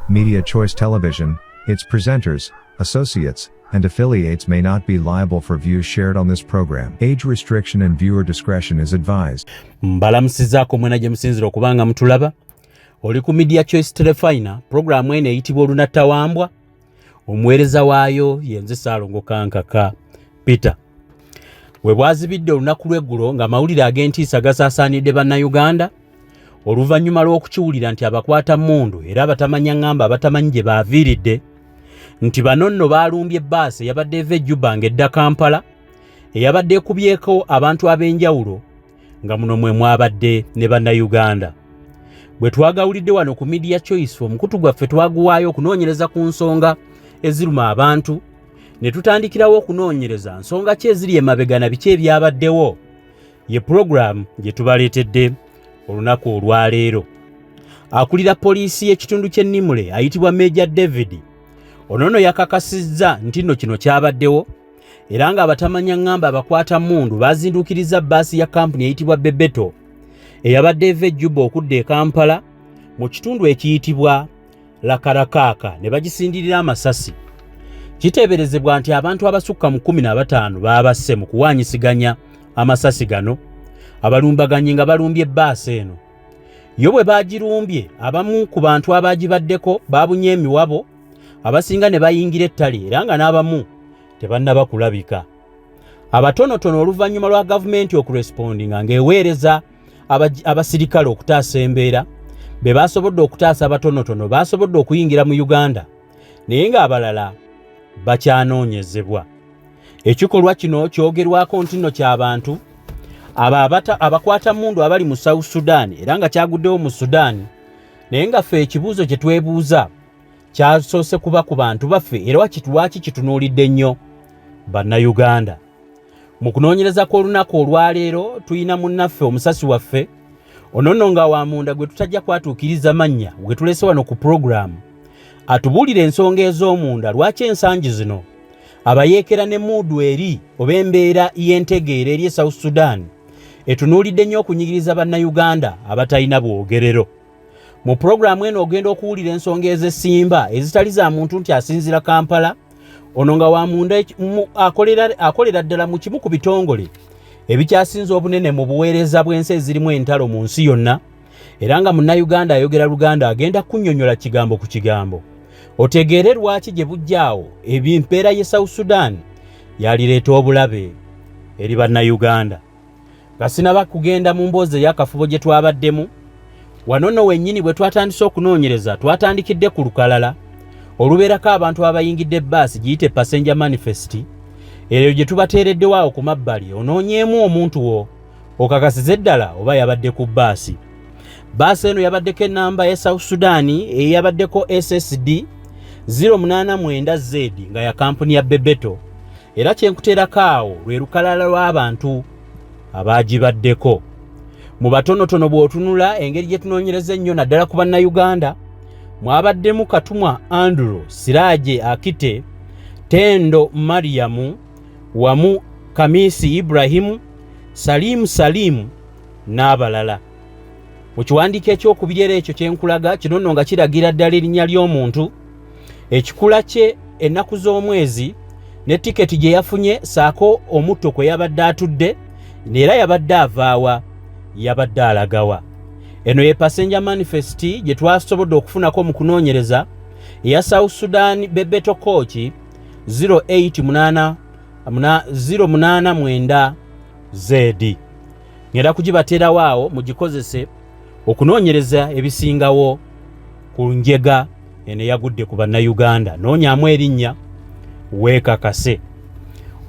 Media Choice Television, its presenters, associates, and affiliates may not be liable for views shared on this program. Age restriction and viewer discretion is advised. Mbalamusizaako mwena gye musinzira okubanga mutulaba. Oli ku Media Choice Telefina, programu ene eyitibwa Olunattawambwa. Omuweereza waayo yenze Ssaalongo Kankaka Peter. We bwazibidde olunaku lw'eggulo nga mawulire ag'entiisa gasaasaanidde bannayuganda oluvannyuma lw'okukiwulira nti abakwata mmundu era abatamanya ngamba abatamanyi gye baaviiridde nti bano nno baalumbye ebbaasi eyabadde eva e Juba ng'edda Kampala eyabadde ekubyeko abantu ab'enjawulo nga muno mwe mwabadde ne bannayuganda. Bwe twagawulidde wano ku Media Choice omukutu gwaffe twaguwaayo okunoonyereza ku nsonga eziruma abantu ne tutandikirawo okunoonyereza nsonga ki eziri emabega na biki ebyabaddewo ye program gye tubaleetedde olunaku olwaleero. Akulira poliisi y'ekitundu ky'e Nimule ayitibwa Major David ono yakakasizza nti nno kino kyabaddewo era nga abatamanya ngamba abakwata mmundu baazindukiriza bbaasi ya kampuni eyitibwa Bebeto eyabadde eva e Juba okudda e Kampala mu kitundu ekiyitibwa Lakarakaaka ne bagisindirira amasasi. Kiteeberezebwa nti abantu abasukka mu 15 baabasse mu kuwaanyisiganya amasasi gano abalumbaganyi nga balumbye ebbaasi eno. Yo bwe baagirumbye abamu ku bantu abaagibaddeko baabunye emiwabo abasinga ne bayingira ettale era nga n'abamu tebannaba kulabika. Abatonotono oluvannyuma lwa gavumenti okurespondinga ng'eweereza abasirikale okutaasa embeera be baasobodde okutaasa abatonotono baasobodde okuyingira mu Uganda naye ng'abalala bakyanoonyezebwa. Ekikolwa kino kyogerwako nti nno ky'abantu abakwata mmundu abali mu South Sudan era nga kyaguddewo mu Sudan naye nga ffe ekibuuzo kye twebuuza kyasoose kuba ku bantu baffe era lwaki kitunuulidde nnyo bannayuganda. Mu kunoonyereza kw'olunaku olwaleero tuyina munnaffe omusasi waffe ono nga wa munda gwe tutajja kwatuukiriza mannya gwe tulese wano ku programu atubuulira ensonga ez'omunda lwaki ensangi zino abayeekera ne muudu eri oba embeera y'entegeera eri e South Sudan etunuulidde nnyo okunyigiriza bannayuganda abatalina bwogerero. Mu programu eno ogenda okuwulira ensonga ez'essimba ezitali za muntu nti asinzira Kampala ono nga wa munda akolera ddala mu kimu ku bitongole ebikyasinze obunene mu buweereza bw'ensi ezirimu entalo mu nsi yonna era nga munnayuganda ayogera Luganda agenda kunnyonnyola kigambo ku kigambo otegeere lwaki gye bujjaawo empeera y'e South Sudan yalireeta obulabe eri bannayuganda. Nga sinaba kugenda mu mboozi ey'akafubo gye twabaddemu wano nno wennyini bwe twatandise okunoonyereza twatandikidde ku lukalala olubeerako abantu abayingidde ebbaasi giyite Passenger Manifest eryo gye tubateereddewo awo ku mabbali onoonyeemu omuntu wo okakasize ddala oba yabadde ku bbaasi. Bbaasi eno yabaddeko ennamba ya South Sudan eyabaddeko SSD 089Z nga ya kampuni ya Bebeto era kyenkuteerako awo lwe lukalala lw'abantu abaagibaddeko. Mu batonotono bw'otunula engeri gye tunoonyereza ennyo naddala ku bannayuganda mwabaddemu Katumwa Andrew, Siraje Akite, Tendo Mariamu, wamu Kamisi Ibrahimu, Salimu n'abalala. Mu kiwandiiko ekyokubiri era ekyo kyenkulaga kino nno nga kiragira ddala erinnya ly'omuntu ekikula kye ennaku z'omwezi ne tiketi gye yafunye saako omutto kwe yabadde atudde era yabadde avaawa yabadde alagawa. Eno ye Passenger Manifest gye twasobodde okufunako mu kunoonyereza eya South Sudan Bebeto Coach 089Z. Ngenda kugibateerawo awo mugikozese okunoonyereza ebisingawo ku njega eno yagudde ku bannayuganda noonyaamu erinnya weekakase.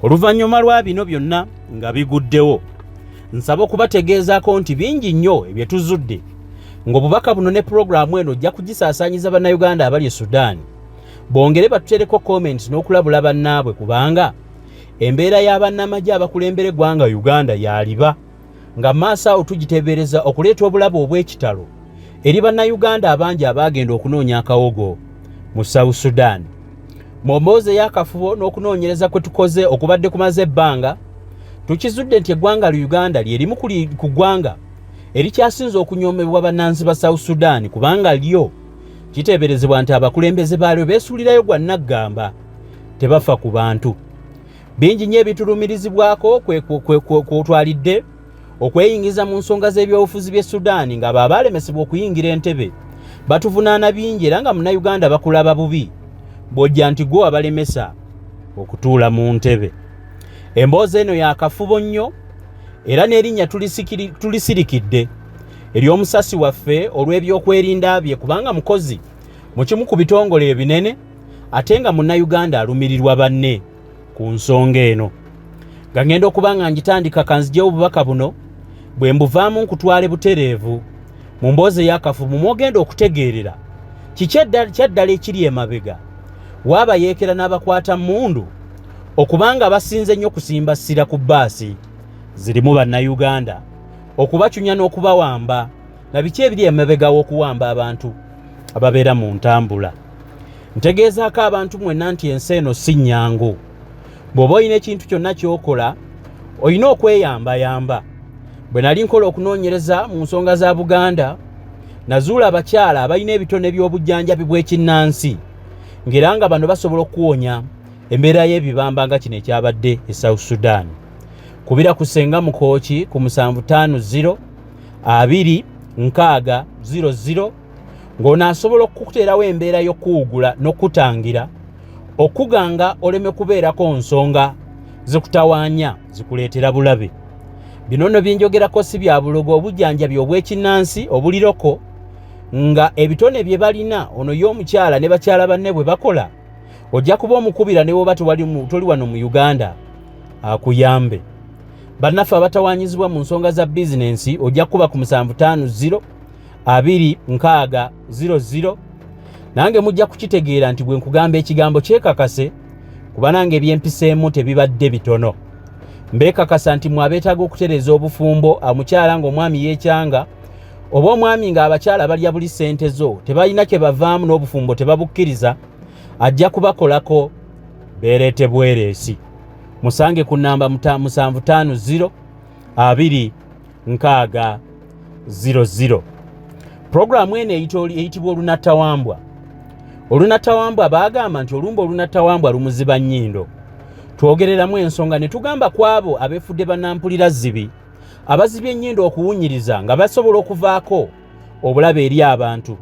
Oluvannyuma lwa bino byonna nga biguddewo nsaba okubategeezaako nti bingi nnyo ebye tuzudde ng'obubaka buno ne programu eno ojja kugisaasaanyiza bannayuganda abali e Sudan bongere batutereko comments n'okulabula bannaabwe kubanga embeera y'abannamagye abakulembera eggwanga Uganda yaliba nga maaso awo tugiteebereza okuleeta obulabe obw'ekitalo eri bannayuganda abangi abaagenda okunoonya akawogo mu South Sudan. Mu mboozi ey'akafubo n'okunoonyereza kwe tukoze okubadde kumaze ebbanga tukizudde nti eggwanga Uganda lyerimu ku ggwanga erikyasinze okunyoomebwa bannansi ba South Sudan kubanga lyo kiteeberezebwa nti abakulembeze baalyo beesuulirayo gwa naggamba tebafa ku bantu. Bingi nnyo ebitulumirizibwako kwotwalidde okweyingiza mu nsonga z'ebyobufuzi by'e Sudan nga baalemesebwa okuyingira Entebbe batuvunaana bingi era nga Munnayuganda bakulaba bubi bw'ojja nti gwe abalemesa okutuula mu ntebe. Emboozi eno yakafubo nnyo era n'erinnya tulisirikidde ery'omusasi waffe olw'ebyokwerinda bye kubanga mukozi mu kimu ku bitongole ebinene ate nga Munnayuganda alumirirwa banne ku nsonga eno. Nga ngenda okuba nga ngitandika kanzijewo obubaka buno bwe mbuvaamu nkutwale butereevu mu mboozi ey'akafubo mwogenda okutegeerera kyaddala ekiri emabega waabayeekera n'abakwata mmundu okubanga basinze nnyo kusimbasira ku bbaasi zirimu Bannayuganda okubacunya n'okubawamba na biki ebiri emabega w'okuwamba abantu ababeera mu ntambula. Ntegeezaako abantu mwenna nti ensi eno si nnyangu. Bw'oba olina ekintu kyonna ky'okola olina okweyambayamba. Bwe nali nkola okunoonyereza mu nsonga za Buganda nazuula abakyala abalina ebitone by'obujjanjabi bw'ekinnansi ng'era nga bano basobola okuwonya embeera y'ebibamba nga kino ekyabadde e South Sudan. Kubira ku Senga Mukooki ku 750 26000 ng'onaasobola okukuteerawo embeera y'okuwugula n'okutangira okuganga oleme kubeerako nsonga zikutawaanya zikuleetera bulabe. Bino nno byenjogerako si bya bulogo obujjanjabi obw'ekinnansi obuliroko nga ebitone bye balina ono y'omukyala ne bakyala banne bwe bakola ojja kuba omukubira ne bwoba toli wano mu Uganda akuyambe. Bannaffe abatawaanyizibwa mu nsonga za bizinensi ojja kuba ku 750 26000 nange mujja kukitegeera nti bwe nkugamba ekigambo kyekakase kuba nange ebyempiseemu tebibadde bitono. Mbeekakasa nti mwabeetaaga okutereeza obufumbo omukyala ng'omwami yeekyanga oba omwami ng'abakyala balya buli ssente zo tebalina kye bavaamu n'obufumbo tebabukkiriza ajja kubakolako beereete bwereesi. Musange ku nnamba 750 26000. Puroguramu eno eyitibwa Olunattawambwa. Olunattawambwa baagamba nti olumba Olunattawambwa lumuziba nnyindo. Twogereramu ensonga ne tugamba ku abo abeefudde bannampulira zzibi abazibye ennyindo okuwunyiriza nga basobola okuvaako obulabe eri abantu.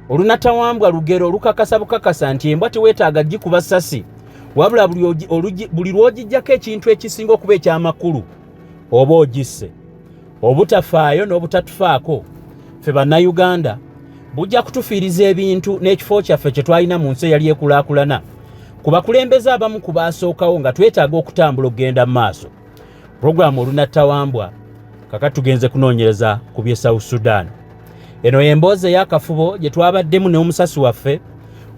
Olunattawambwa lugero olukakasa bukakasa nti embwa teweetaaga gikuba ssasi wabula buli lw'ogijjako ekintu ekisinga okuba ekyamakulu oba ogisse. Obutafaayo n'obutatufaako ffe Bannayuganda bujja kutufiiriza ebintu n'ekifo kyaffe kye twalina mu nsi eyali ekulaakulana ku bakulembeze abamu ku baasookawo nga twetaaga okutambula okugenda mu maaso. Puroguramu Olunattawambwa kakati tugenze kunoonyereza ku by'e South Sudan. Eno y'emboozi ey'akafubo gye twabaddemu n'omusasi waffe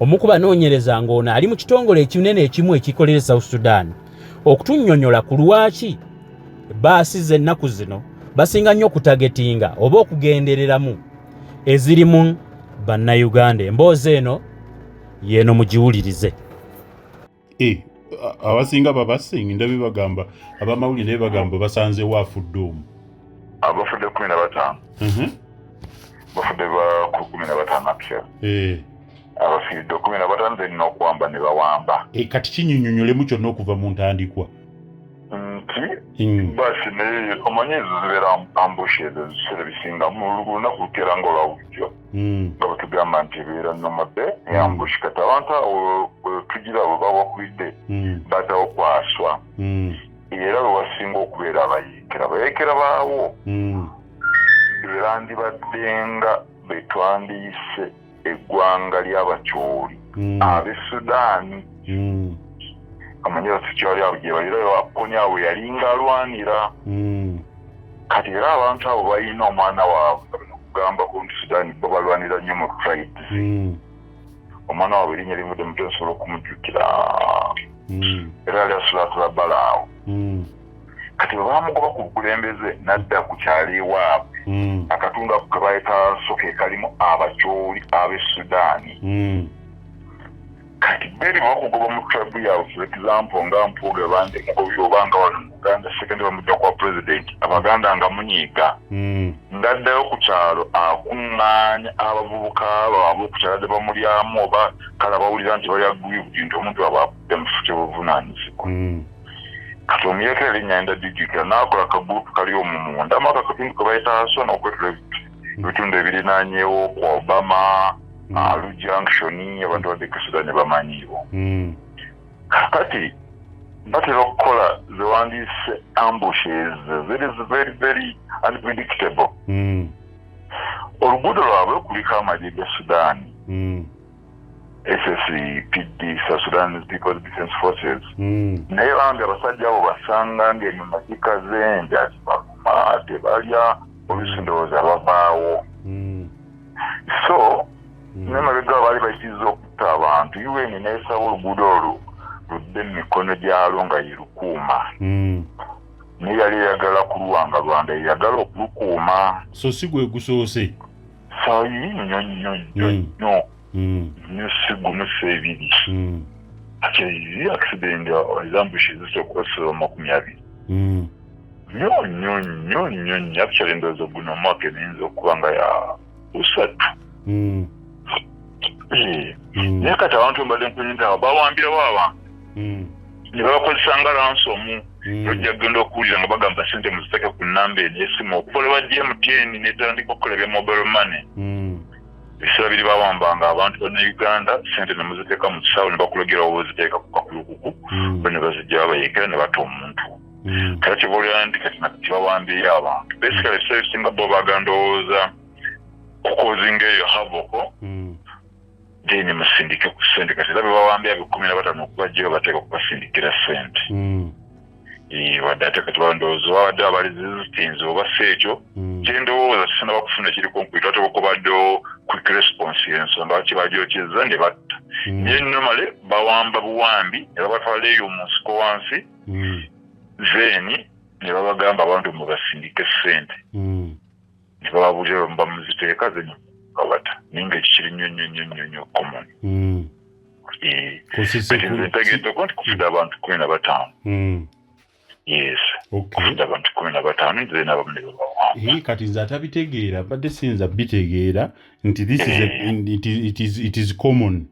omu ku banoonyereza ng'ono ali mu kitongole ekinene ekimu ekikolera South Sudan okutunnyonnyola ku lwaki bbaasi z'ennaku zino basinga nnyo okutagetinga oba okugendereramu ezirimu Bannayuganda. Emboozi eno yeeno mugiwulirize. Abasinga babasinga ndabe bagamba abamawulire bagamba basanze wafudde omu. Abafudde 15. Bafudde ba 15 apya. Abafiiridde 15 zirina okuwamba ne bawamba. Kati kinnyonnyolemu kyonna okuva mu ntandikwa. Basi naye omanyi ezo zibeera ambush ezo zisere bisinga mu lunaku lukera ng'olwa bulijjo nga batugamba nti ebeera nnomadde ambush kati abantu awo tugira abo babakubidde batawo kwaswa era bwe wasinga okubeera abayeekera baawo berandibadde nga betwandiise eggwanga ly'abakyoli ab'e Sudaani. Amanyi basikyali abo gye balira waponya awo yalinga alwanira kati era abantu abo balina omwana waabwe okugambako nti Sudaani bo balwanira nnyo mu tribes. Omwana waabwe erinnya livudde mutwe nsobola okumujjukira era yali asulaasula bbala awo kati bwe baamugoba ku bukulembeze n'adda ku kyalo ewaabwe akatundu ako ke bayita soke kalimu abakyoli ab'e Sudaani. kati beri bakugoba mu tribe yawe for example nga mpuge bande ngobi obanga wano mu Uganda second bamujja kwa president abaganda nga munyiga ndaddayo ku kyalo akuŋŋaanya abavubuka abo ku kyalo bamulyamu oba kala bawulira nti bali aggwibudi nti omuntu aba akudde mu kifo ky'obuvunaanyizibwa kati omuyekera erinnya enda digika n'akola akagurupu kali omumunda amaka katundu ke bayita asona okwetula ebitundu ebirinaanyeewo ku Obama Alu Junction abantu badde Sudan bamanyiiwo kati batera okukola zewandiise ambushes very very unpredictable oluguudo lwabwe kuliko amagye ga Sudan SSPD Sudan People's Defense Forces naye bambi abasajja abo basanga ng'enyuma gikaze nja kibakuma tebalya oluusi ndowooza babaawo so nemabega baali bakiza okutta abantu UN neesaba oluguudo olwo ludde mu mikono gyalwo nga yerukuuma naye yali eyagala kuluwanga Rwanda eyagala okulukuuma so si gwe gusoose sayi nnyo sigumu seebiri ati accident ezambushi zisookubasoba 20 nnyo actually endowooza guno omwaka enayinza okuba nga ya 3 naye kati abantu mbadde nkunyintawo bawambirawo abantu ne babakozesa nga ransomu nojja genda okuwulira nga bagamba sente muziteke ku nnamba eno esimu okukolebwa MTN netandika okukola ebya mobile money ebiseera biri bawambanga abantu bonna Uganda sente ne muziteeka mu kisawo ne bakulagirawo boziteeka ku kakulukuku ne bazijja babayekera ne bata omuntu kati kiboolera nti kati nakati bawambireyo abantu basically ebiseera ebisinga bo bagandowooza kukozinga eyo havoko deni musindike ku sente kati labe bawambya 15 okubajjayo bateeka kubasindikira sente wadde ate kati bandowooza wadde abali resistance oba seekyo kyendowooza kisana bakufuna kiri konkwita ate bakobaddewo quick response y'ensonga bakibagyokeza ne batta naye normally bawamba buwambi ne babatwala eyo mu nsiko wansi then ne babagamba abantu mubasindike sente ne bababulira bamuziteeka zenyo kabata ninga kiri nnyo common ntegeeza konti kufida abantu 15 yes kufida abantu 15 nze n'abamu ne babawamba kati nze atabitegeera badde sinza bitegeera nti this is it is common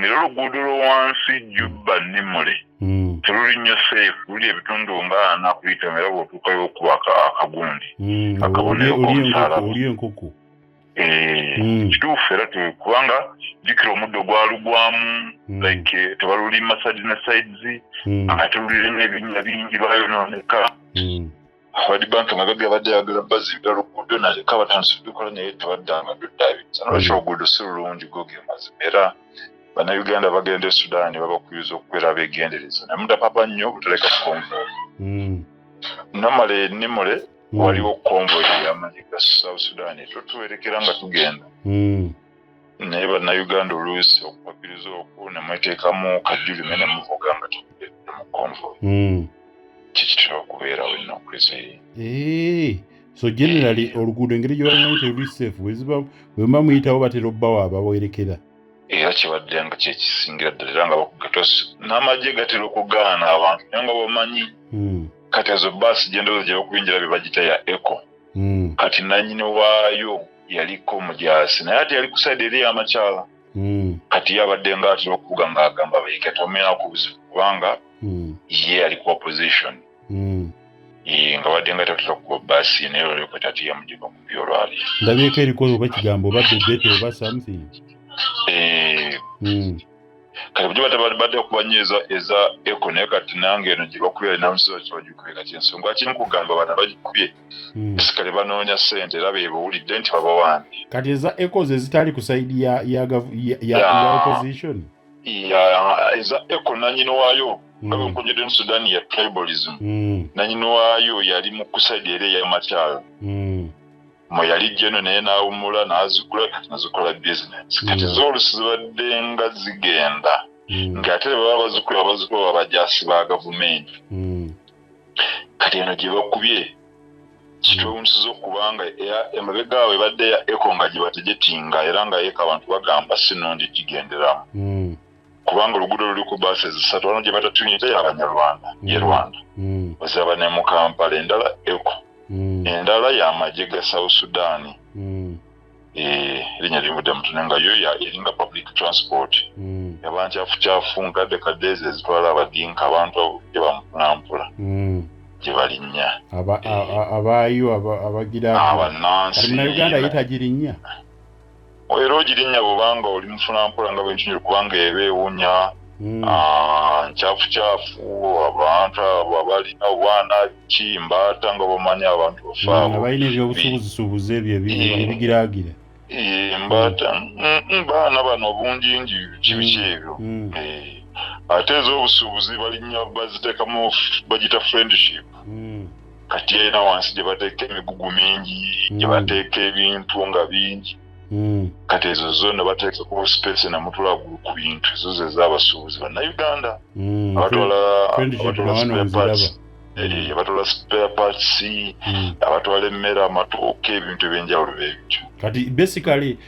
era oluguudo lwowansi Juba Nimule teruli nnyo safe luli ebitundu nga nakuyita era bw'otuukayo okuba akagundi akabonero k'omusalaba oli enkoko kituufu era kubanga jjukira omuddo gwalugwamu like tebalulima sides ne sides ate luliremu ebinnya bingi bayonooneka World Bank amagage abadde ayagala bazimbira oluguudo naleka batandise okukola naye tebaddanga duddaabiriza nolwaki oluguudo si lulungi gogemazimu era bannayuganda bagenda e Sudan babakuyuza okubeera abeegendereza naye mudapapa nnyo butaleka konvoyi namale Nimule waliwo konvoyi y'amaanyi ga South Sudan totuwerekera nga tugenda naye bannayuganda oluusi okupapiriza okwo ne mweteekamu kajjulime ne muvuga nga tugenda mu konvoyi kikitera okubeerawo ennaku ezeeyi so generally oluguudo engeri gy'obamanyi teruli safe bwemba muyitawo batera obbawo abawerekera era kibadde nga kyekisingira ddala era nga bakugatosi n'amagye gatera okugaana abantu naye nga bamanyi kati ezo baasi gyendowooza gye bakuyingira bye bagita ya eco kati nannyini waayo yaliko mujaasi naye ate yali ku sayidi eri y'amakyala kati ye abadde nga atera okuvuga ng'agamba bayike tomenaku buzibu kubanga ye ali ku opposition nga wadde nga tatera kuba baasi naye olyoka tati yamugiba mu byolwali ndabyeko erikola oba kigambo oba bebete oba something kati bujja badde okubanyeeza eza eco naye kati nange eno gye bakubye namusiza kibagikubye kati ensonga kimu kugamba bana bagikubye sikale banoonya sente era beebawulidde nti babawambye kati eza eco ze zitali ku sayidi ya opposition eza eco nanyino waayo nga bwenkonjedde mu Sudan ya tribalism nanyino waayo yali mu kusayidi era ey'amakyalo mwe yali jeno naye n'awumula n'azigula kati nazikola business kati z'olusi zibadde nga zigenda ng'ate baba bazikola babajaasi ba gavumenti kati eno gye bakubye kitowunsiza okubanga emabega awe badde ya eko nga gye bategetinga era nga eka abantu bagamba sinondi gigenderamu kubanga oluguudo luli ku baasi ezisatu wano gye batatunyita y'abanyarwanda ye Rwanda bazaba ne mu Kampala endala eko endala y'amagye ga South Sudan erinnya limudde mutune nga yo eringa public transport yabankyafu nkadde kaddeezi ezitwala abadinka abantu gye bamunampula gye balinnya abaayo abagira Uganda yetagirinnya era ogirinnya bwobanga oli mufunampula nga bwenkinyira kubanga eba ewunya nkyafu abantu abalina obwana kimbaata nga bamanya abantu bafaabo balina ebyobusuubuzi ebyo ebigiraagira mbaata baana bano bungingi kibiki ebyo ate ez'obusuubuzi balinnya baziteekamu bagita friendship kati era wansi gye bateeka emigugu mingi gye bateeka ebintu nga bingi kati ezo zonna bateekako space namutula ku bintu ezo ze z'abasuubuzi bannayuganda abatwala spare parts abatwala emmere amatooke ebintu ebyenjawulo bebityo kati basically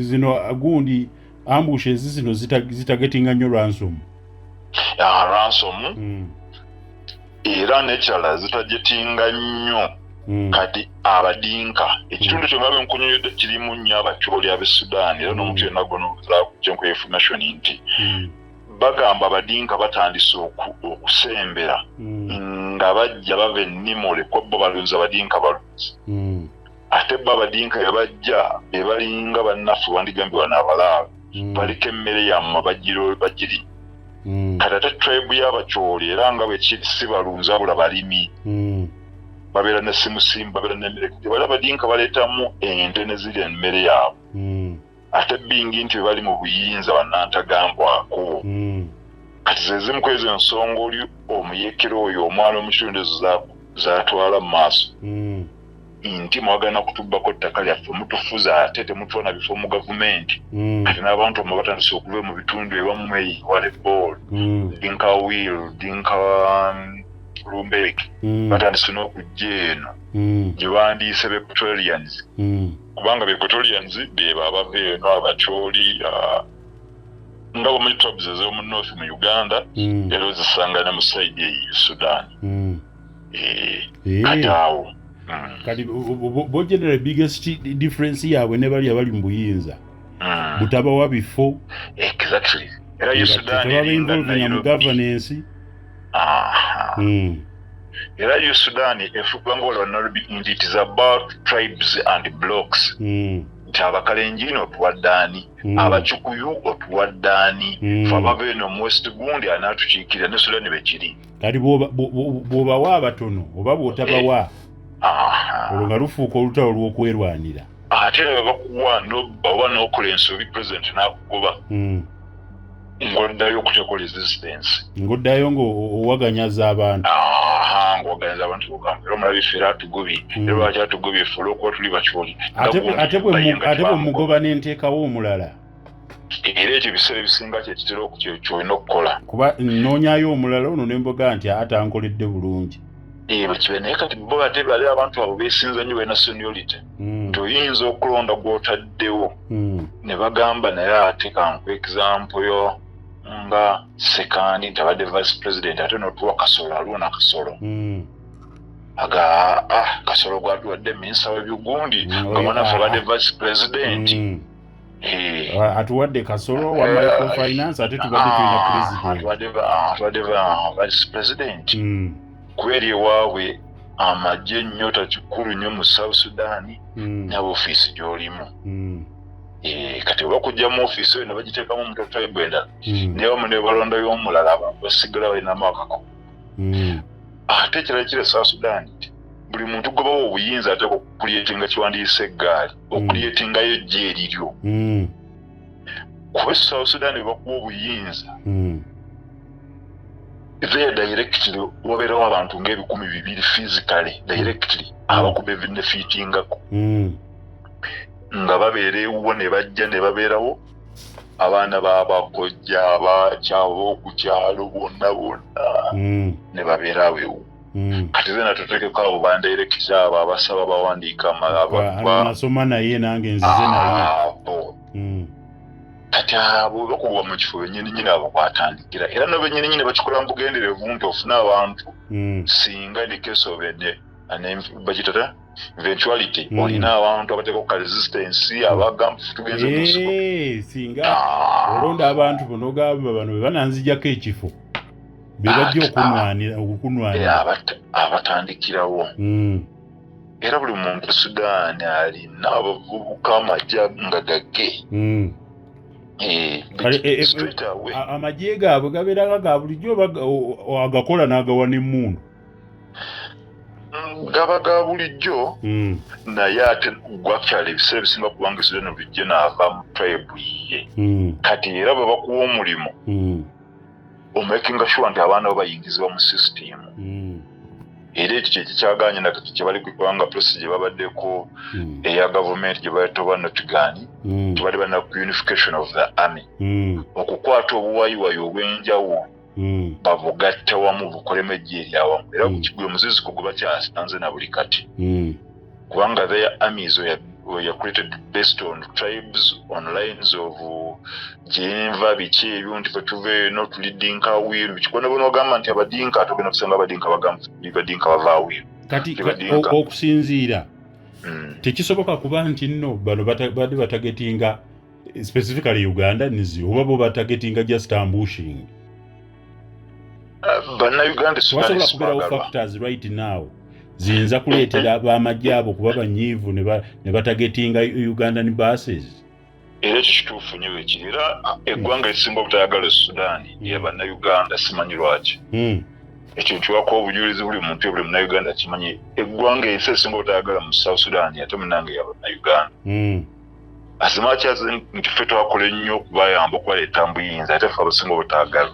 zino gundi ambush ezi zino zitagetinga nnyo ransom era nekyala zitagetinga nnyo kati abadinka ekitundu kyo nga bwenkunyonyodde kirimu nnyo abakyoli ab'e Sudan era n'omuntu yenna gwonokuzaakukyenku information nti bagamba abadinka batandise okusembera nga bajja bava ennimule kuba bo balunzi abadinka balunzi ate bo abadinka bebajja bebalinga bannaffe wandigambye wano abalaawe baliko emmere yammwe bagiri kati ate tribe y'abakyoli era nga bwekiri si balunzi abula balimi babeera ne simusimu babeera n'emmere bali abadinka baleetamu ente ne ziri emmere yaabwe ate bingi nti bali mu buyinza bannantagambwako kati zezimu ku ezo ensonga oli omuyekero oyo omwana omukitundu ezo zatwala mu maaso nti mwagana kutubbako ttaka lyaffe mutufuza ate temutwona bifo mu gavumenti kati n'abantu omwe batandise okuva mu bitundu ebamumeyi walebol dinka wil dinka Rumbeki batandise n'okujja eno gye bandiise Equatorians kubanga Equatorians beba abava eno abakyoli nga bwe muri tribes ez'omu north mu Uganda era ozisangana mu side eyo Sudan kati awo kati bogendera biggest difference yaabwe ne bali abali mu buyinza butabawa bifo exactly era yo Sudan eringa mu governance era yo Sudan efugwa ng'olwa Nairobi nti it is about tribes and blocks nti abakalenjini otuwaddaani abakikuyu otuwaddaani fe abava eno mu west gundi anaatukiikirira ne Sudan bekiri kati bw'obawa abatono oba bw'otabawa olwo nga lufuuka olutalo lw'okwerwanira ate era bakuwa oba n'okola ensobi president n'akugoba ng'oddayo okuteeko resistance ng'oddayo ng'owaganyaza abantu ng'owaganyaza abantu bugamba era omulabife era atugobye era lwaki atugobye ffe olw'okuba tuli bakyoli ate bwe mugoba n'enteekawo omulala era ekyo ebiseera ebisinga kyekitera kyolina okukola kuba nnoonyayo omulala ono nemboga nti atankoledde bulungi kibe naye kati bo ate bali abantu abo beesinza nnyo bena seniority nti oyinza okulonda gw'otaddewo ne bagamba naye ate kanku example yo nga sekandi nti abadde vice president ate n'otuwa Kasolo alwona Kasolo Kasolo gwatuwadde minisa w'ebyogundi nga mwanaffe abadde vice president atuwadde Kasolo wa microfinance ate tubadde tulina president atuwadde vice president kweri ewaabwe amagye ennyota kikulu nnyo mu South Sudan n'aba ofiisi gy'olimu kati oba kujja mu ofiisi eyo ne bagiteekamu omuntu tribe endala naye wamu ne balondayo omulala abantu basigala balinamu akako ate ekirala kiri South Sudan nti buli muntu gobawo obuyinza ateeka okukulietinga kiwandiisa eggaali okulietingayo ejje eriryo kuba South Sudan bwe bakuwa obuyinza there directly wabeerawo abantu nga200 physically directly abakuba benefitingako nga babeera ewuwo ne bajja ne babeerawo abaana babakojja abakyawo okukyalo bonna ne babeerawo ewu kati zena tutekeko abo bandirekita abo abasaba bawandiika nasoma naye nange nzize naye kati abo bakuba mu kifo bennyini abo kwatandikira era no bennyini bakikola mu bugenderevu nti ofuna abantu singa the case of bagitata eventuality olina abantu abateeka resistance abagamba tugenze musuko singa olonda abantu bono gamba bano bebananzijako ekifo bebajja okukunwanira abatandikirawo era buli muntu Sudan alina abavubuka amajja nga gage amagye gaabwe gabeeraga ga bulijjo agakola n'agawa n'emmundu gaba ga bulijjo naye ate gwakyala ebiseera ebisinga kubanga Sudan bulijjo n'ava mu tribe ye kati era bwe bakuwa omulimu omakinga sure nti abaana bo bayingizibwa mu system era ekyo kyekyakyaganye nakati kye bali kubanga process gye babaddeko eya government gye bayitoba notigani tebali balina ku unification of the army okukwata obuwayiwayi obw'enjawulo babugatta wamu bukolemu ejje eryawamu era gwe muzizi kuguba kyasanze na buli kati kubanga their armies were created based on tribes on lines of jenva biki ebyo nti fetuve not leading kawiru bikikona bono gamba nti abadinka atogena kusanga abadinka bagamba badinka bavawiru kati okusinziira tekisoboka kuba nti nno bano badi batagetinga specifically Uganda nizi oba bo batagetinga just ambushing bana Uganda wasobola kubeerawo factors right now ziyinza kuleetera abamajje abo kuba banyiivu ne batagetinga Ugandan buses era kituufu nnyo ekiri era eggwanga erisinga obutayagala Sudaani ye bannayuganda simanyi lwaki ekyo nkiwako obujulizi buli muntu buli munnayuganda kimanyi eggwanga ensi erisinga obutayagala mu South Sudan ate munange yabannayuganda asimaki nti ffe twakola ennyo okubayamba okubaleeta mbuyinza ate ffe abasinga obutayagala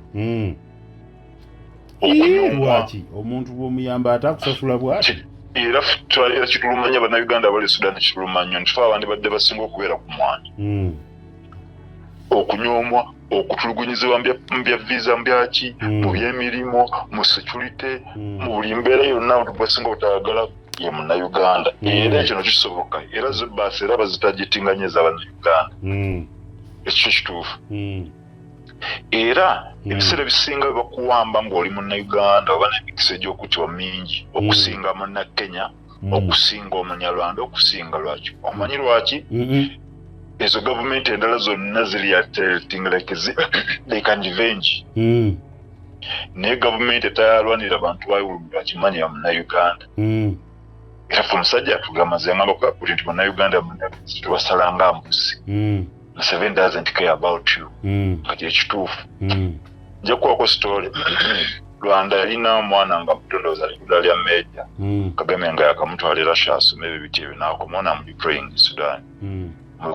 lwaki omuntu bw'omuyamba atakusasula bwati era kitulumanya bannayuganda abali Sudan kitulumanya nti ffe abandi badde basinga okubeera ku mwana okunyoomwa okutulugunyizibwa mbya visa mbyaki mu byemirimu mu security mu buli mbeera yonna basinga obutayagala ye munnayuganda era ekyo kisoboka era zibbaasi era bazitagitinganye ez'abannayuganda ekyo kituufu era ebiseera bisinga bakuwamba ng'oli munnayuganda oba n'emikisa egy'okutya mingi okusinga munnakenya okusinga omunyarwanda okusinga lwaki omanyi lwaki ezo gavumenti endala zonna ziri atting they can revenge naye gavumenti etayalwanira abantu bayulumira kimanyi ya munnayuganda era fe omusajja atugamaze ngamba kuti nti munnayuganda tubasalanga mbuzi Seven doesn't care about you. Kati ekituufu nja kuwako story Rwanda yalina mwana nga mutondoza likudali ya meja Kagame nga yakamutwalira asome ebibiti ebinakomona mu Ukraine Sudan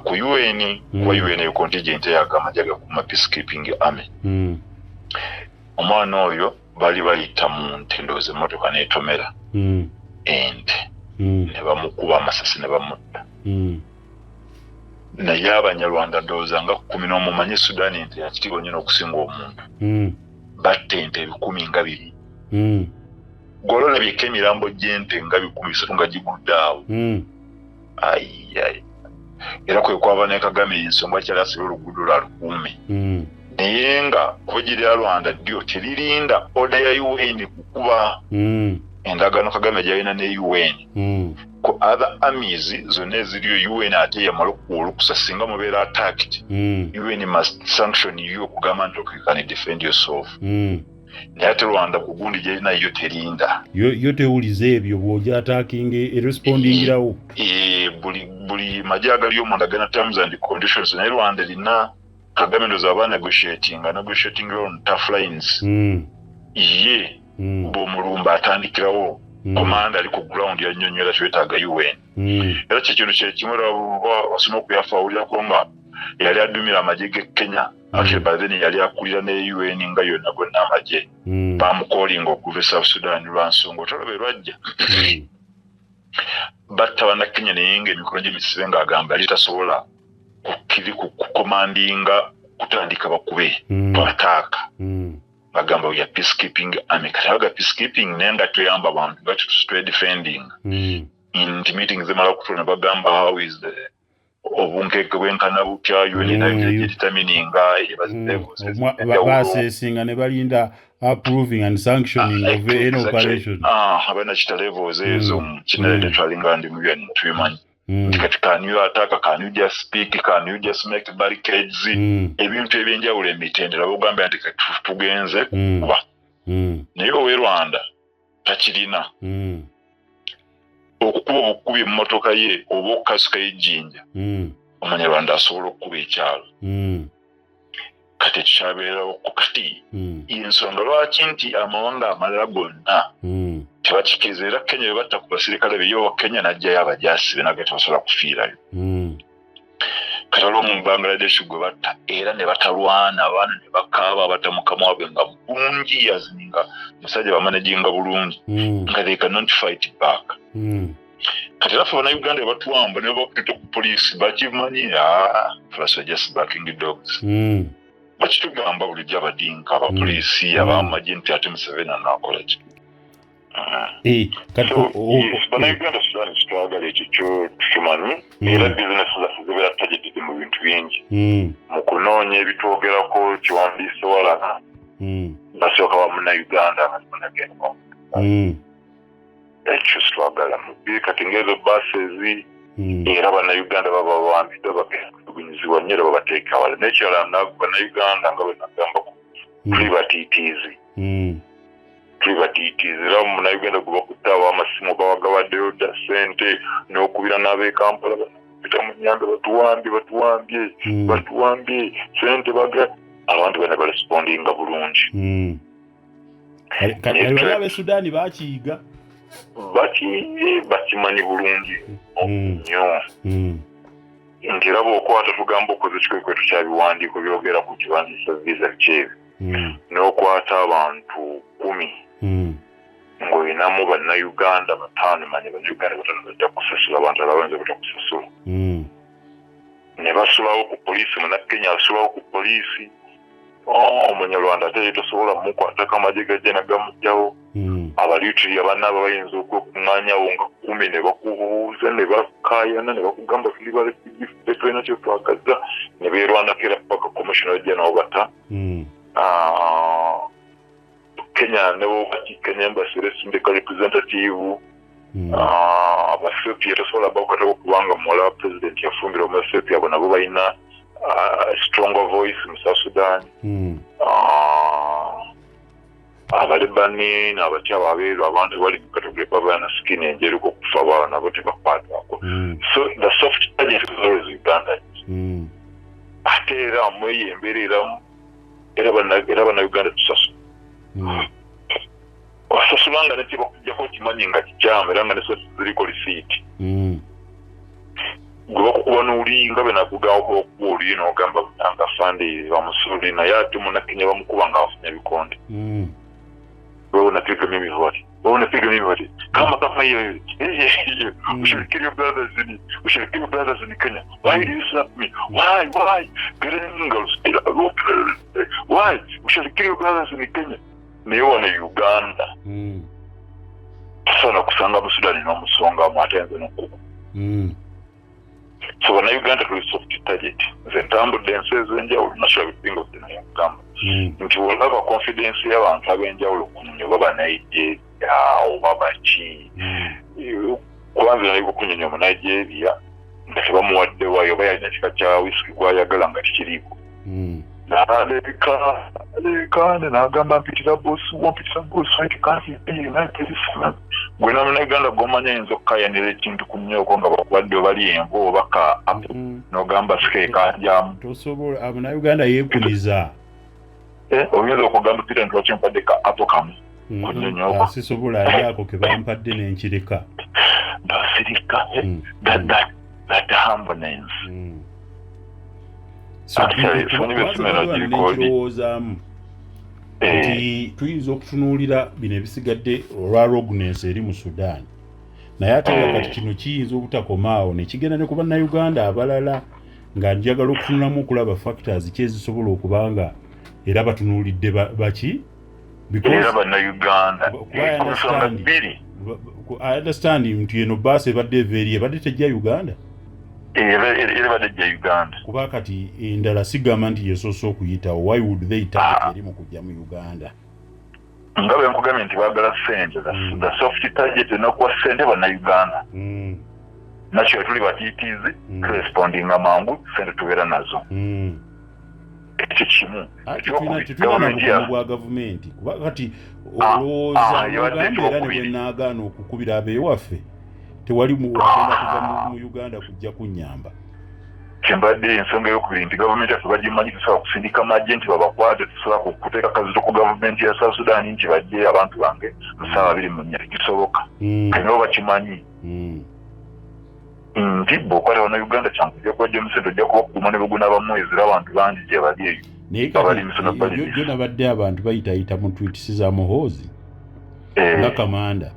ku UN kwa UN contingent y'amajje agakuma peacekeeping army omwana oyo bali bayita mu ntendoze motoka n'etomera ente ne bamukuba amasasi ne bamutta naye abanyarwanda ndowooza nga 10 mumanyi Sudaani nti yakitiibwa nnyo okusinga omuntu batta ente 200 gololabyeko emirambo gy'ente nga 300 nga gigudde awo era kwe kwava ne Kagame ensonga kyali asira oluguudo lwa lukuume naye nga kuba gye lya Rwanda ddyo teririnda oda ya UN kukuba endagaano Kagame gyalina ne UN ku other armies zonna eziriyo UN ate yamala okuwolukusa singa mubeera attacked UN must sanction you okugamba nti you can defend yourself naye ate Rwanda ku gundi gyalina yo terinda yo tewuliza ebyo bw'oja attacking respondingirawo buli majje agali omunda gana terms and conditions naye Rwanda erina Kagame ndoza aba negotiating on tough lines ye bw'omulumba atandikirawo komanda ali ku ground ya nnyonnyola kyetaaga UN era kyekintu kyekimu wasoma okuyafawulirako nga yali adumira amagye g'e Kenya actually by then yali akulira ne UN nga yonna gonna amagye bamukolinga okuva e South Sudan lwa nsonga otolobe lwajja batta bannakenya naye ng'emikono gy'emisibe ng'agamba yali tasobola kukomandinga kutandika bakube twataaka bagamba ya peacekeeping army kati aga peacekeeping nenga tuyamba abantu but to defending in meetings zemala kutuna bagamba how is the obunkeke bwenkana butya UN determining basesinga ne balinda approving and sanctioning of any operation abana chita levels ezo kinalete twalinga ndi mu bya tumanyi kati can you attack, can you just speak, can you just make barricades ebintu ebyenjawulo emitendera bugamba nti tugenze kuba naye owe Rwanda takirina okukuba obukubi emmotoka ye oba okukasuka ejjinja Omanyarwanda asobola okukuba ekyalo kati ekyabeerawo kati ensonga lwaki nti amawanga amalala gonna tebakikiriza era Kenya bebatta ku basirikale beyo Kenya najjayo abajaasi be nagwe tebasobola kufiirayo kati olwo mu Bangladesh gwe batta era ne batalwana abaana ne bakaaba batamukamu wabwe nga bulungi yazininga musajja bamanaginga bulungi nga they cannot fight back kati lafu Bannayuganda batuwamba ne bakutte ku poliisi bakimanyi first just backing the dogs bakitugamba bulijjo abadinka abapoliisi abamagye nti ate Museveni anaakola ki Bannayuganda Sudan struggle ekyo tukimanyi era bizinesi zaffe zibeera tajidde mu bintu bingi mu kunoonya ebitwogerako kiwandiise wala basooka wa Munnayuganda abanagenda ekyo struggle mubi kati ngezo buses era Bannayuganda baba bawambidde bakugunyizibwa nnyo babateeka wala nekyala Bannayuganda nga bwe nagamba privatitizi era Munnayuganda gwe bakutaawo amasimu bawagawaddeyo dda ssente n'okubira n'ab'e Kampala bapita mu nnyanja batuwambye ssente baga abantu bana barespondinga bulungi kati ab'e Sudaani bakiyiga bakimanyi bulungi nnyo nti era bw'okwata tugamba okoze ekikwekweto kya biwandiiko byogera ku kiwandiisa visa kyebi n'okwata abantu 10 ng'olinamu Bannayuganda 5 manye Bannayuganda bajja kusasula abantu abawenze batakusasula ne basulawo ku poliisi Munnakenya asulawo ku poliisi Omunyarwanda ate tosobola mukwatako amagye gajja nagamugjawo abaliitiri abannaabo bayinza okwekuŋŋaanyawo nga 10 ne bakubuuza ne bakaayana ne bakugamba tuli balekiffe tulina kye twagaza ne beerwanako era paka commission ojja n'obata Kenya nebo Kenya embassy syndical representative abasepi tosobola bakwatako kubanga muwala president yafumbira omusepi abo nabo balina stronger voice mu South Sudan abalibani n'abakyaba abeeru abantu bali mu category babana skin enjeru okufa baana nabo tebakwatwako so the soft target is always Uganda ate era mweyembereramu era Bannayuganda tusasula wasasulanga neti bakujjako kimanyi nga kikyama era nga neziriko lisiiti gwe bakukuba n'olinga be nakugawo okuba oli n'ogamba nga fandi bamusuli naye ate Munnakenya bamukuba nga afunye bikonde unapiga mimi wote kama hiyo ushirikiano brothers in Kenya. Why do you slap me? Why Gringos why ushirikiano brothers in Kenya niyo na Uganda sana kusanga mu Sudan no musonga amatenze n'okuba so na Uganda kuli soft target zentambo denses enjawulo national bingo tena kamba nti olaba confidence y'abantu ab'enjawulo kunnyo baba Nigeria oba ki kwanza nayo kunnyo mu Nigeria nga tebamuwadde wayo bayalina kika kya whisky gwayagala nga tikiriiko n'alekane n'agamba mpitira boss kanti gwena Munnayuganda gw'omanya ayinza okukayanira ekintu ku nnyoko nga bakuwadde bali envo oba ka n'ogamba sikeekanjamu tosobola Munnayuganda yeekuniza oyinza okugamba pita nti lwaki mpadde ka apo kamu ku nnyoko sisobola ali ako ke bampadde n'enkirika basirika that humbleness nekirowoozamu nti tuyinza okutunuulira bino ebisigadde olwa rogness eri mu Sudan naye ate kati kino kiyinza obutakomaawo nekigenda ne ku Bannayuganda abalala nga njagala okutunulamu okulaba factors kyezisobola okubanga era batunuulidde baki era bannayuganda I understand nti eno baasi ebadde eva eri ebadde tejja Uganda era badde ejja Uganda kuba kati endala sigamba nti yesoose okuyitawo why would they target eri mu kujja mu Uganda nga bwe nkugambye nti baagala ssente the soft target enokuwa ssente bannayuganda nakyo tuli batiitiizi turespondinga mangu ssente tubeera nazo ekyo kimu tetulina bwa gavumenti kuba kati olowooza Uganda era ne bwenaagaana okukubira ab'ewaffe tewali agenda kuva mu Uganda kujja kunnyamba kyembadde ensonga y'okubiri nti gavumenti yaffe bagimanyi tusobola kusindika amagye nti babakwate tusobola kuteeka kazito ku gavumenti ya South Sudan nti bajje abantu bange 24 kisoboka kano bakimanyi nti bw'okwata Bannayuganda kyangu ojja kubajja omusente ojja kubakuuma ne buguna bamwezi era abantu bangi gye bali eyo naye kati nabadde abantu bayitayita mu tweets za Muhoozi nga Kamanda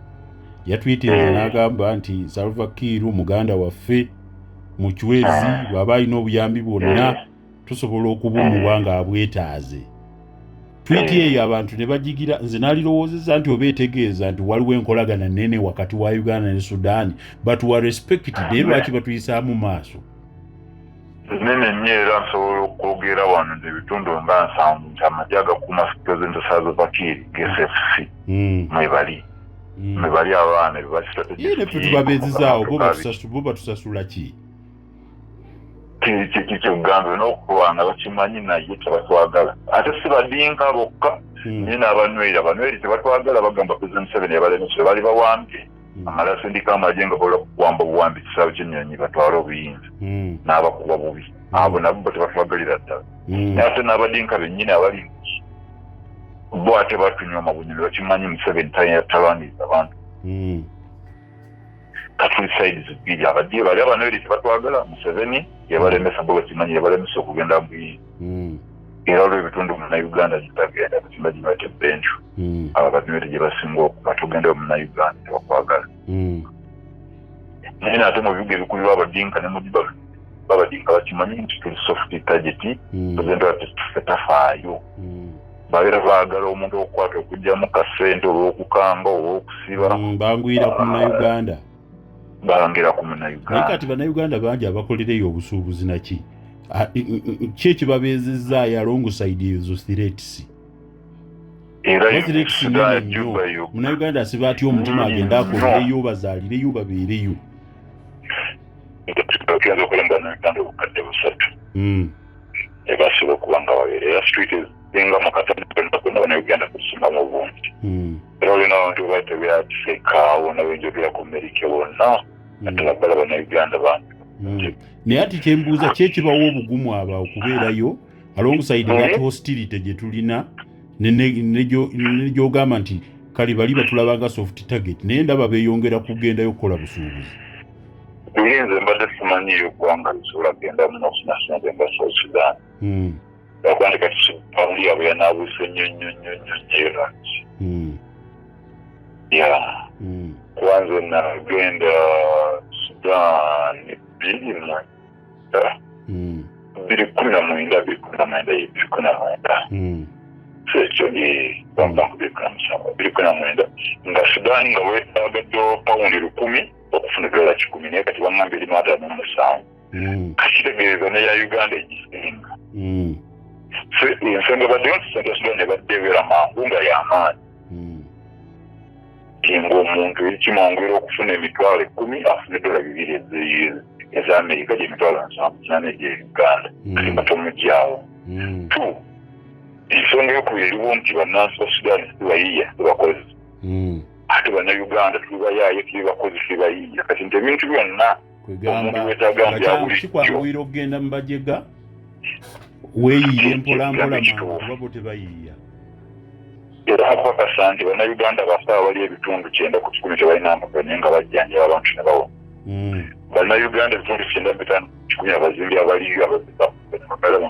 yatwitinze n'agamba nti Salva Kiir muganda waffe mu kiwezi bw'aba alina obuyambi bwonna tusobola okubumuwa ng'abwetaaze tweet eyo abantu ne bagigira nze nalirowoozezza nti oba etegeeza nti waliwo enkolagana nnene wakati wa Uganda ne Sudan but wa respected naye lwaki batuyisaamu maaso nene nnyo era nsobola okwogera wano nti ebitundu nga nsanvu nti amagye agakuuma President Salva Kiir GSFC mwebali abaana ne ffe tubabeezezaawo bo batusasula ki kyekugamba n'okuwanga bakimanyi naye tebatwagala ate si badinka bokka naye n'abanyweri tebatwagala bagamba President Museveni yabalemesole bali bawambye amala asindika amagye nga bola kuwamba buwambi kisaawe ky'ennyonyi batwala obuyinza n'abakuba bubi abo nabo tebatwagalira ddala naye ate n'abadinka bennyini abali bo ate batunywa mabunyiro bakimanyi Museveni talwaniriza abantu katuli sides bbiri abadde bali abanyweri tebatwagala Museveni yabalemesa bo bakimanyi yabalemesa okugenda mbuyinza era olwo ebitundu Munnayuganda gitagenda bakimanyi bate benju abo banyweri gye basinga okuba tugenda Munnayuganda tebakwagala naye ate mu bibuga ebikulu abadinka ne mudiba babadinka bakimanyi nti tuli soft target tugenda tuffe tafaayo babeera baagala omuntu okukwata okugyamu kasente olw'okukanga olw'okusiba bangwira ku Munnayuganda balangira ku Munnayuganda naye kati Bannayuganda bangi abakolereyo obusuubuzi naki ki ekibabeezezzaayo alongside ezo threats Munnayuganda asiba atya omutima agenda akolereyo bazaalireyo babeereyo tugenza okola Bannayuganda obukadde busatu ebasiba okuba nga babeera street ezinga mu katale Bannayuganda kusingamu obungi era olina abantu baita byakisekaawo nabenjogera ku Merike bonna ate nabbala Bannayuganda bantu naye ati kyembuuza kyekibawo obugumu abo okubeerayo alongside that hostility gye tulina negyogamba nti kale bali batulabanga soft target naye ndaba beeyongera kugendayo okukola busuubuzi Tulinze mbadde simanyiyo eggwanga lisobola kugenda mu national nga South Sudan bakwandika paundi yabwe yanaabuuse nnyo erangi kwanza nagenda Sudan 2019 ekyo bamba 2019 nga Sudan nga weetaagaddewo paundi 1000 okufuna dola 10 naye kati bangambye erimu 57 kakitegeeza neya Uganda egisinga ensonga baddeyo nti Central Sudan ebadde ebeera mangu nga y'amaanyi ng'omuntu ekimwanguyira okufuna emitwalo 10 afune dola 2 eza Amerika gy'emitwalo 7 egya Uganda kati batomugyawo ensonga eyokubiri eriwo nti bannansi ba Sudan tebayiiya tebakozi ate Bannayuganda tulibayaaye tulibakozi tulibayiiya kati nti ebintu byonna omuntu weetaaga nti kikwanguyira okugenda mu bajega weeyiiye mpolampola mangu kuba bo tebayiiya era akakasa nti Bannayuganda basaaba bali ebitundu 9 ku 10 tebalina amagana naye nga bajjanjaba abantu ne bawona Bannayuganda ebitundu 9 ku 10 abazimbi abaliyo ababala mu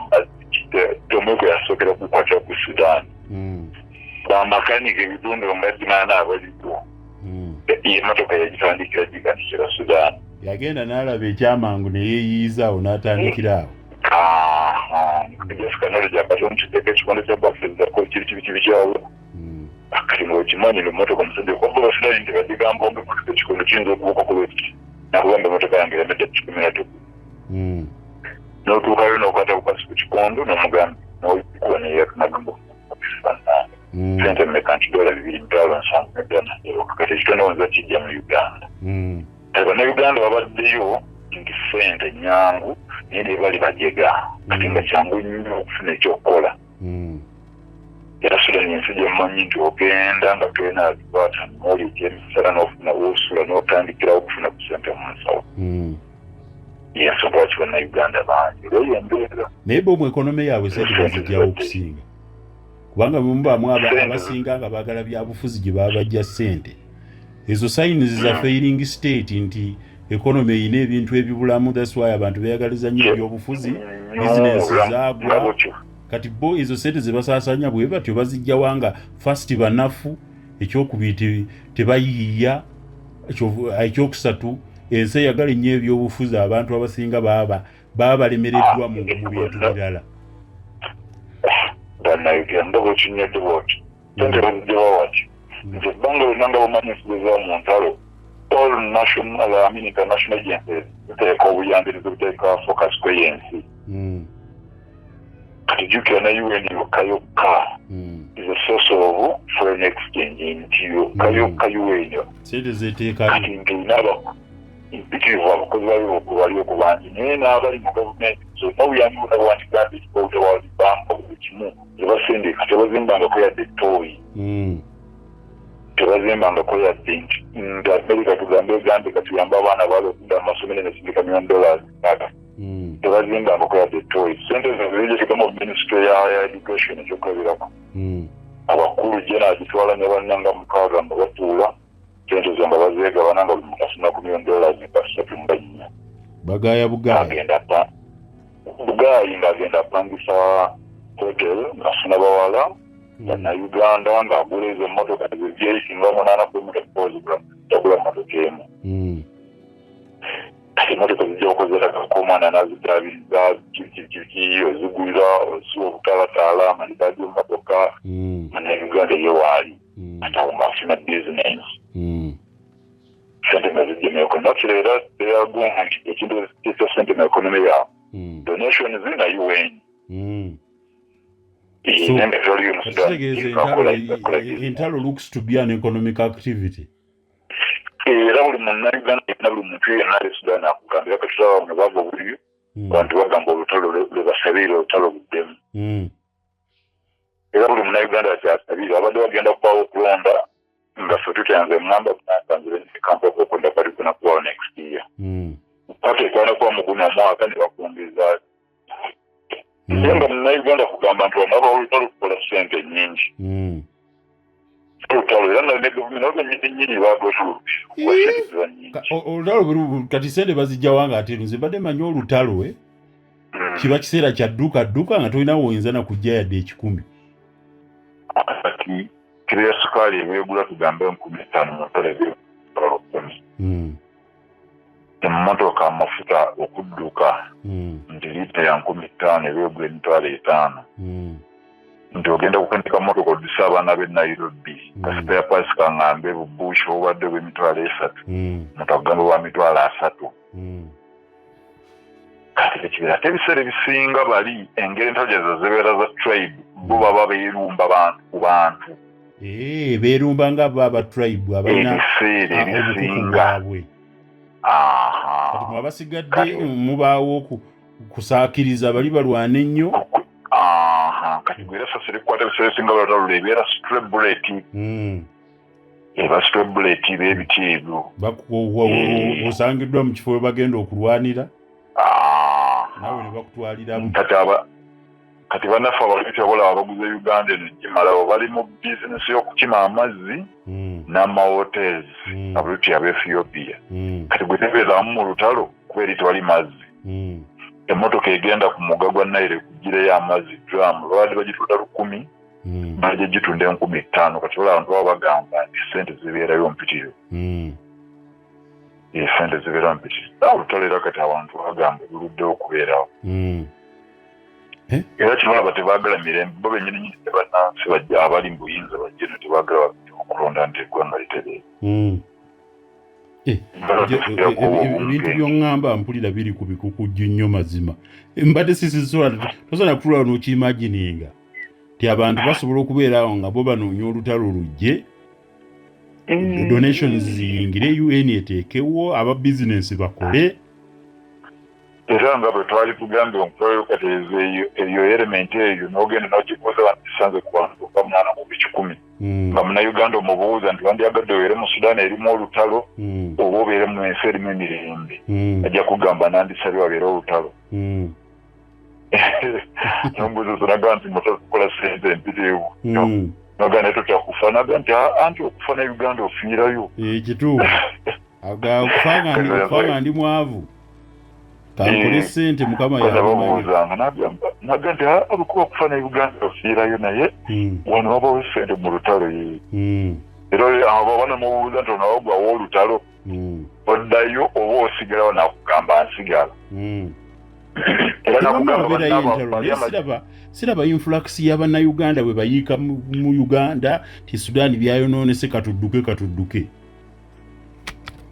tomweko yasookera kukwata ku Sudan bamakanika ebitundu nga 8 abaliyo emmotoka yagitandikira giganisira Sudan yagenda n'alaba ekyamangu ne yeeyiiza awo n'atandikira awo Jessica knowledge akati omukiteeka ekikondo kya Bafeza ko kiri kyawo akati ngokimanyi emmotoka omusajja okwamba abasirayini tebagigamba ombe ekikondo kiyinza okubuuka ku lwekiti nakugamba emmotoka yange eramedde 13 n'otuukayo n'okwata bukasi ku kikondo n'omugamba n'okuba neyatunagamba sente mmeka nti $2,750 kati ekitondo wonza kijja mu Uganda bannayuganda babaddeyo nti sente nyangu naye ne bali bajega kati nga kyangu nnyo okufuna ekyokukola era Sudani ensi gyemumanyi nti ogenda nga tolina bikwata n'oli ekyemisala n'ofuna woosula n'otandikirawo okufuna ku sente mu nsawo yensobola lwaki bannayuganda bangi olweyo embeera naye bomu ekonome yaabwe sente bazijjawo okusinga kubanga mubaamu abasinga nga baagala byabufuzi gye baba bajja ssente ezo sayinizi za failing state nti ekonome eyina ebintu ebibulamu that's why abantu beeyagaliza nnyo ebyobufuzi bizinensi zaagwa kati bo ezo sente ze basaasanya bwe batyo bazijjawa nga first banafu ekyokubiri tebayiiya ekyokusatu ensi eyagala ennyo ebyobufuzi abantu abasinga baba balemereddwa mu bintu birala bannayuganda bwekinyedde bwoti sente bazijjawa waki nti ebbanga lyonna nga bumanyi ensigeza mu ntalo all national international agencies ziteeka obuyambirizi buteeka focus kw'ensi kati jjukira na UN yokka is a source of foreign exchange nti yokka UN sente zeteeka kati nti inaba impitirivu abakozi bayo bali okubangi naye n'abali mu gavumenti zonna obuyambi bunabwandikanda ekibawuta World Bank buli kimu tebasendeka tebazimbangako yadde ettooyi tebazimbangako yadde nti nga America tugambe egambe katuyamba abaana baali okudda mu masomero nesindika $1,000,000 tebazimbangako yadde ettooyi sente zezirigekeka mu ministry ya education ekyokukabirako abakulu gye n'agitwala ne bannanga 6 nga batuula sente zo nga bazeegabana nga buli muntu afuna ku $1,334 bagaaya bugaayi ng'agenda apangisa hotel ng'afuna bawala bannayuganda ng'agula ezo emmotoka ezivyeyisinga 8 tagula mmotoka emu kati emmotoka zijja okozera kakomana nazidabiriza kiki ozigulira osuwa obutalatala amanita g'emmotoka bannayuganda ye waali ate awo ng'afuna business sente nga zijja mu ekonome era teyagonga nti ekintu ekisa sente mu ekonome yaabwe donations na UN entalo looks to be an economic activity era buli munnayuganda na buli muntu yenna ali Sudan akugambira katulawa ne bava buliyo abantu bagamba olutalo lwebasabire olutalo buddemu era buli munnayuganda akyasabire abadde bagenda kubawo okulonda nga ffe tutyanze emwamba tunatanzire nekampaka okwenda bali kuna kubawo next year paka ekwana kuba muguna omwaka ne bakwongeza naye nga munnayuganda kugamba nti wamaba olutalo kukola sente nnyingi olutalo era ne gavumenti nabenyini nnyini bagosulubiwasenteza nnyingi olutalo kati sente bazijjawa nga ate nze mbadde manyi olutalo kiba kiseera kya dduka nga tolina woyinza nakujja yadde 1,000 kati kiro ya sukaali ebeegula tugambe 15,000 mu ntalo ebyolutalo 10 emmotoka amafuta okudduka nti liita ya 15,000 ebeegula $5,000 nti ogenda kukendeka mmotoka oddusa abaana b'e Nairobi kasipaya paasi kaŋŋambe bubuushi obubadde bw'emitwalo 3 muntu akugamba bwa mitwalo 3 kati ekibira ate ebiseera ebisinga bali engeri entajaza zibeera za tribe bo baba beerumba bantu ku bantu beerumba nga baba tribe abalina ebiseera ebisinga kati mwabasigadde mubaawo kusaakiriza bali balwana ennyo kati gwera sasa likwata ebiseera ebisinga balatalo ebeera strebuleti eba strebuleti b'ebiti ebyo osangiddwa mu kifo we bagenda okulwanira naawe ne bakutwaliramu kati bannaffe abalabiti abalaba abaguza Uganda eno gimalawo bali mu bizinesi y'okukima amazzi n'amahotels abalabiti aba Ethiopia kati gwe tebeezaamu mu lutalo kubeera tewali mazzi emmotoka egenda ku mugga gwa Nile kugireyo amazzi drum lwabadde bagitunda 10,000 bajja gitunda 5,000 kati olaba abantu baba bagamba nti sente zibeerayo mpitiro sente zibeerayo mpitiro olutalo era kati abantu bagamba buluddewo okubeerawo era kibalaba tebaagala mirembe bo bennyini bannansi bajja abali mu buyinza bajjeno tebaagala okulonda nti eggwanga litereere ebintu by'oŋŋamba mpulira biri ku bikukujju nnyo mazima mbadde tosobola kutula n'okiimagininga ti abantu basobola okubeerawo nga bo banoonya olutalo lujje donations ziyingire UN eteekewo aba bizinensi bakole era nga bwe twali tugambye omukolo katereeza eyo element eyo n'ogenda n'okikoza bantisanze ku bantu bamunaana mu bikikumi nga munnayuganda omubuuza nti wandyagadde obeere mu Sudaani erimu olutalo oba obeere mu nsi erimu emirembe ajja kugamba nandisabye wabeere olutalo nombuuza sonagamba nti mutakukola sente empiteewo noga naye totya kufa naga nti anti okufa ne Uganda ofiirayo ekituufu okufa ndi mwavu kankole sente mukama yabamuuzanga naga nti abikuba okufa ne Uganda ofiirayo naye wano wabawo sente mu lutalo era abo banamubuuza nti onawo gwawo olutalo oddayo oba osigalawo nakugamba nsigala siraba influx y'abannayuganda bwe bayiika mu Uganda ti Sudaani byayonoonese katudduke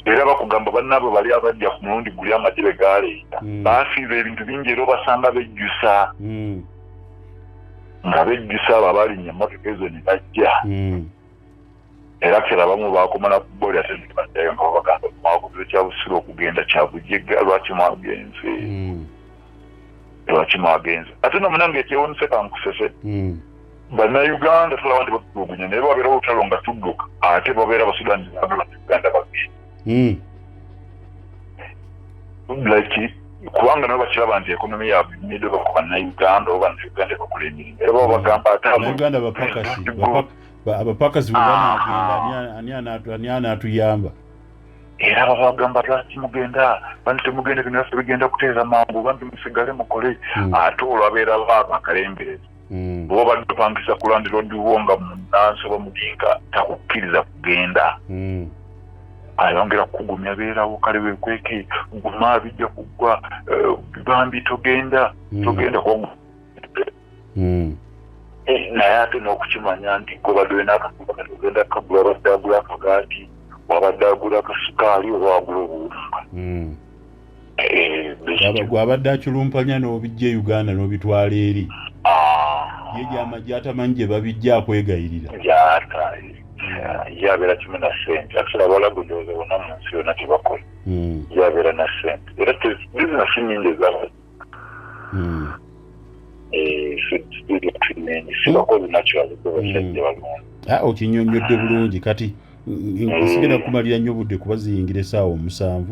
era bakugamba bannaabwe bali abajja ku mulundi guli amagye be gaaleeta baafiirwa ebintu bingi era obasanga bejjusa nga bejjusa abo abalinnya emmotoka ezo ne bajja era kera abamu baakomala ku booli ate nebaddayo nga babagamba mwabuze kyabusira okugenda kyabujjega lwaki mwagenze ate nomunange ekyewonese kankusese bannayuganda tulaba nti batulugunya naye babeera olutalo nga tudduka ate babeera Abasudaani baagala Uganda bagenda like kubanga nabo bakiraba nti ekonomi yaabwe nnidde baku bannayuganda oba bannayuganda bakola emirimu era baba bagamba ate abannayuganda abapakasi bwebanagenda ani anaatuyamba era baba bagamba lwaki mugenda bantu temugenda bino byaffe bigenda kuteeza mangu bantu musigale mukole ate olwabeera baaba akalemberezi oba badde opangisa kulandira odiwo nga munansi oba mudinka takukkiriza kugenda ayongera kugumya beerawo kale wekweke guma bijja kuggwa bambi togenda naye ate n'okukimanya nti gobadde olina akakuba katogenda kagula abadde agula akagaati wabadde agula akasukaali oba wagula obuwunga gwe abadde akulumpanya n'obijja e Uganda n'obitwala eri ye gy'amagye atamanyi gye babijja akwegayirira yabeera kimu na ssente akisala abalago ndowooza bonna mu nsi yonna tebakola yabeera na ssente era bizinesi nnyingi ezaba sibakozi nakyali basajja balungi okinyonyodde bulungi kati nkusigera kumalira nnyo budde kuba ziyingira essaawa 7